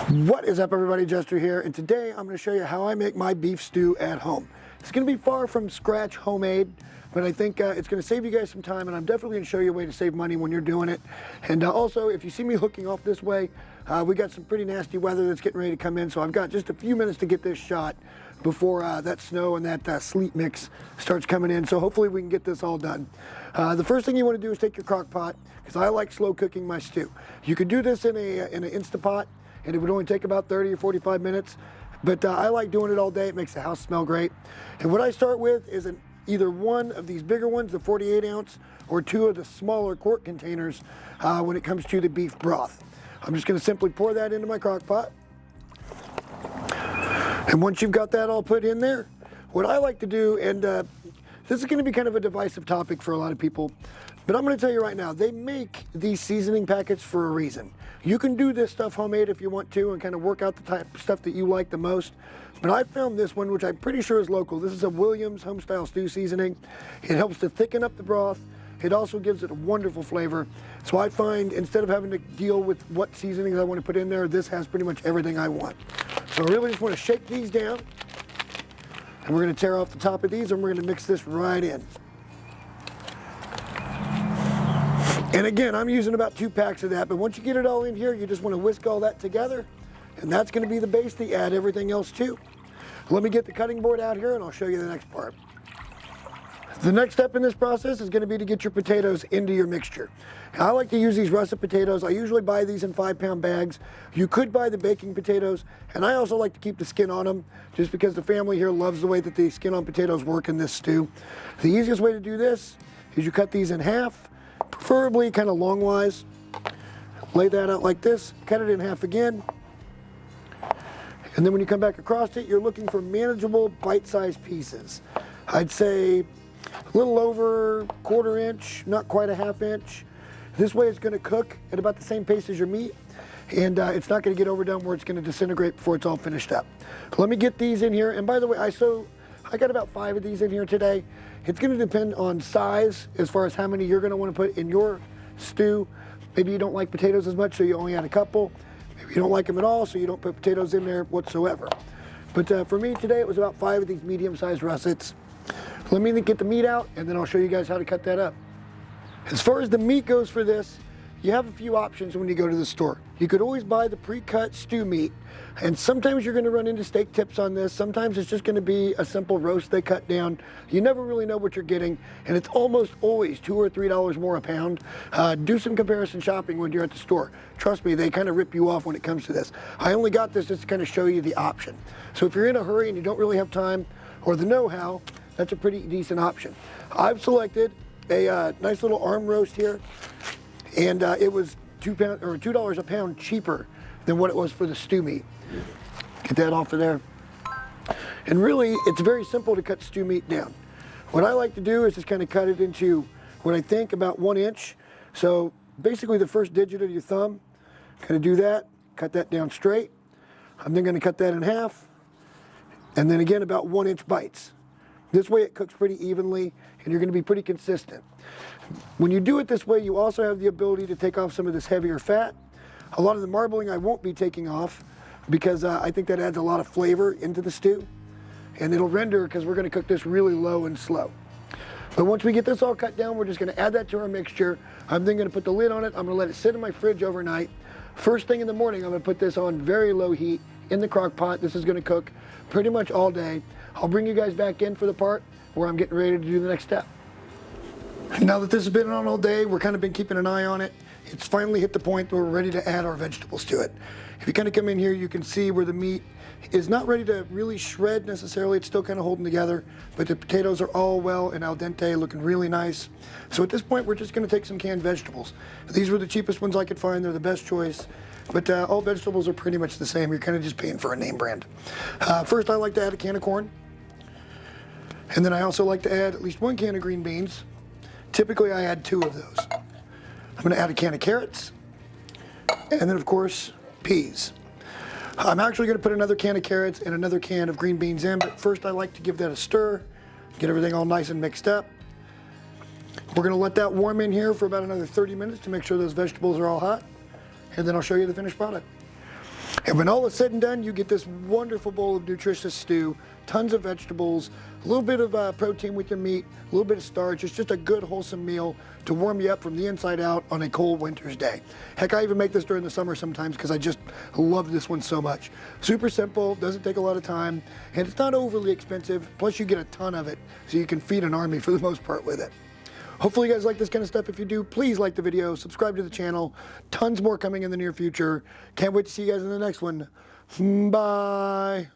What is up, everybody? Jester here, and today I'm going to show you how I make my beef stew at home. It's going to be far from scratch homemade, but I think it's going to save you guys some time, and I'm definitely going to show you a way to save money when you're doing it. And also, if you see me hooking off this way, we got some pretty nasty weather that's getting ready to come in, so I've got just a few minutes to get this shot before that snow and that sleet mix starts coming in, so hopefully we can get this all done. The first thing you want to do is take your crock pot, because I like slow cooking my stew. You could do this in an Instapot, and it would only take about 30 or 45 minutes. But I like doing it all day. It makes the house smell great. And what I start with is either one of these bigger ones, the 48 ounce, or two of the smaller quart containers when it comes to the beef broth. I'm just gonna simply pour that into my crock pot. And once you've got that all put in there, what I like to do, and this is gonna be kind of a divisive topic for a lot of people, but I'm gonna tell you right now, they make these seasoning packets for a reason. You can do this stuff homemade if you want to and kind of work out the type of stuff that you like the most. But I found this one, which I'm pretty sure is local. This is a Williams Homestyle stew seasoning. It helps to thicken up the broth. It also gives it a wonderful flavor. So I find instead of having to deal with what seasonings I want to put in there, this has pretty much everything I want. So I really just want to shake these down. And we're going to tear off the top of these and we're going to mix this right in. And again, I'm using about 2 packs of that, but once you get it all in here, you just want to whisk all that together, and that's going to be the base that you add everything else to. Let me get the cutting board out here and I'll show you the next part. The next step in this process is going to be to get your potatoes into your mixture. I like to use these russet potatoes. I usually buy these in 5-pound bags. You could buy the baking potatoes, and I also like to keep the skin on them just because the family here loves the way that the skin on potatoes work in this stew. The easiest way to do this is you cut these in half, preferably kind of longwise. Lay that out like this, cut it in half again. And then when you come back across it, you're looking for manageable bite-sized pieces. I'd say a little over 1/4 inch, not quite a 1/2 inch. This way it's going to cook at about the same pace as your meat, and it's not going to get overdone where it's going to disintegrate before it's all finished up. So let me get these in here, and by the way, I got about 5 of these in here today. It's going to depend on size as far as how many you're going to want to put in your stew. Maybe you don't like potatoes as much, so you only add a couple. Maybe you don't like them at all, so you don't put potatoes in there whatsoever. But for me today, it was about 5 of these medium-sized russets. Let me get the meat out, and then I'll show you guys how to cut that up. As far as the meat goes for this, you have a few options when you go to the store. You could always buy the pre-cut stew meat, and sometimes you're going to run into steak tips on this. Sometimes it's just going to be a simple roast they cut down. You never really know what you're getting, and it's almost always $2 or $3 more a pound. Do some comparison shopping when you're at the store. Trust me, they kind of rip you off when it comes to this. I only got this just to kind of show you the option. So if you're in a hurry and you don't really have time or the know-how, that's a pretty decent option. I've selected a nice little arm roast here, and it was $2 a pound cheaper than what it was for the stew meat. Get that off of there. And really, it's very simple to cut stew meat down. What I like to do is just kind of cut it into what I think about 1 inch. So basically the first digit of your thumb, kind of do that, cut that down straight. I'm then going to cut that in half, and then again about 1 inch bites. This way it cooks pretty evenly, and you're going to be pretty consistent. When you do it this way, you also have the ability to take off some of this heavier fat. A lot of the marbling I won't be taking off because I think that adds a lot of flavor into the stew. And it'll render because we're going to cook this really low and slow. But once we get this all cut down, we're just going to add that to our mixture. I'm then going to put the lid on it. I'm going to let it sit in my fridge overnight. First thing in the morning, I'm going to put this on very low heat in the crock pot. This is going to cook pretty much all day. I'll bring you guys back in for the part where I'm getting ready to do the next step. Now that this has been on all day, we're kind of been keeping an eye on it. It's finally hit the point where we're ready to add our vegetables to it. If you kind of come in here, you can see where the meat is not ready to really shred necessarily. It's still kind of holding together, but the potatoes are all well and al dente, looking really nice. So at this point, we're just going to take some canned vegetables. These were the cheapest ones I could find. They're the best choice. But all vegetables are pretty much the same. You're kind of just paying for a name brand. First, I like to add a can of corn. And then I also like to add at least 1 can of green beans. Typically, I add 2 of those. I'm going to add a can of carrots. And then, of course, peas. I'm actually going to put another can of carrots and another can of green beans in. But first, I like to give that a stir. Get everything all nice and mixed up. We're going to let that warm in here for about another 30 minutes to make sure those vegetables are all hot. And then I'll show you the finished product. And when all is said and done, you get this wonderful bowl of nutritious stew, tons of vegetables, a little bit of protein with your meat, a little bit of starch. It's just a good, wholesome meal to warm you up from the inside out on a cold winter's day. Heck, I even make this during the summer sometimes because I just love this one so much. Super simple, doesn't take a lot of time, and it's not overly expensive. Plus, you get a ton of it, so you can feed an army for the most part with it. Hopefully you guys like this kind of stuff. If you do, please like the video, subscribe to the channel. Tons more coming in the near future. Can't wait to see you guys in the next one. Bye.